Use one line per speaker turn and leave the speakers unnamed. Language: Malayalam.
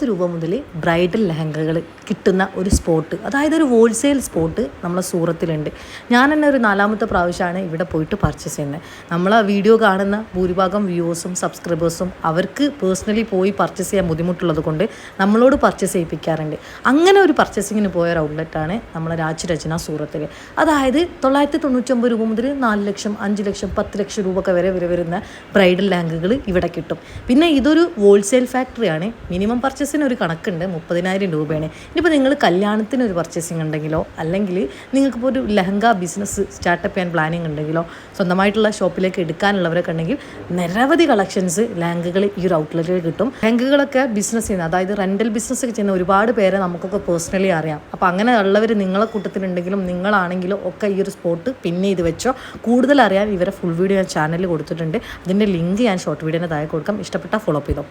രൂപ മുതൽ ബ്രൈഡൽ ലെഹങ്കകൾ കിട്ടുന്ന ഒരു സ്പോട്ട്, അതായത് ഒരു ഹോൾസെയിൽ സ്പോട്ട് നമ്മളെ സൂറത്തിലുണ്ട്. ഞാൻ തന്നെ ഒരു 4ാമത്തെ പ്രാവശ്യമാണ് ഇവിടെ പോയിട്ട് പർച്ചേസ് ചെയ്യുന്നത്. നമ്മളെ വീഡിയോ കാണുന്ന ഭൂരിഭാഗം വ്യൂവേഴ്സും സബ്സ്ക്രൈബേഴ്സും അവർക്ക് പേഴ്സണലി പോയി പർച്ചേസ് ചെയ്യാൻ ബുദ്ധിമുട്ടുള്ളത് കൊണ്ട് നമ്മളോട് പർച്ചേസ് ചെയ്യിപ്പിക്കാറുണ്ട്. അങ്ങനെ ഒരു പർച്ചേസിങ്ങിന് പോയ ഒരു ഔട്ട്ലെറ്റാണ് നമ്മളെ രാജ്യരചന സൂറത്തിൽ. അതായത് 999 രൂപ മുതൽ 4 ലക്ഷം 5 ലക്ഷം 10 ലക്ഷം രൂപ ഒക്കെ വരെ വരുന്ന ബ്രൈഡൽ ലെഹങ്കകൾ ഇവിടെ കിട്ടും. പിന്നെ ഇതൊരു ഹോൾസെയിൽ ഫാക്ടറിയാണ്. മിനിമം പർച്ചേസിന് ഒരു കണക്കുണ്ട്, 30,000 രൂപയാണ്. ഇനിയിപ്പോൾ നിങ്ങൾ കല്യാണത്തിന് ഒരു പർച്ചേസിങ് ഉണ്ടെങ്കിലോ അല്ലെങ്കിൽ നിങ്ങൾക്കിപ്പോൾ ഒരു ലെഹങ്ക ബിസിനസ് സ്റ്റാർട്ടപ്പ് ചെയ്യാൻ പ്ലാനിങ് ഉണ്ടെങ്കിലോ സ്വന്തമായിട്ടുള്ള ഷോപ്പിലേക്ക് എടുക്കാനുള്ളവരൊക്കെ ഉണ്ടെങ്കിൽ നിരവധി കളക്ഷൻസ് ലെഹങ്കകൾ ഈ ഒരു ഔട്ട്ലെറ്റിൽ കിട്ടും. ലെഹങ്കകളൊക്കെ ബിസിനസ് ചെയ്യുന്ന, അതായത് റെൻ്റൽ ബിസിനസ് ഒക്കെ ചെയ്യുന്ന ഒരുപാട് പേരെ നമുക്കൊക്കെ പേഴ്സണലി അറിയാം. അപ്പോൾ അങ്ങനെ ഉള്ളവർ നിങ്ങളെ കൂട്ടത്തിലുണ്ടെങ്കിലും നിങ്ങളാണെങ്കിലും ഒക്കെ ഈ ഒരു സ്പോട്ട് പിന്നെ ഇത് വെച്ചോ. കൂടുതൽ അറിയാൻ ഇവരെ ഫുൾ വീഡിയോ ഞാൻ ചാനലിൽ കൊടുത്തിട്ടുണ്ട്. അതിൻ്റെ ലിങ്ക് ഞാൻ ഷോർട്ട് വീഡിയോന് താഴെ കൊടുക്കാം. ഇഷ്ടപ്പെട്ടാൽ ഫോളോ അപ്പ് ചെയ്തോ.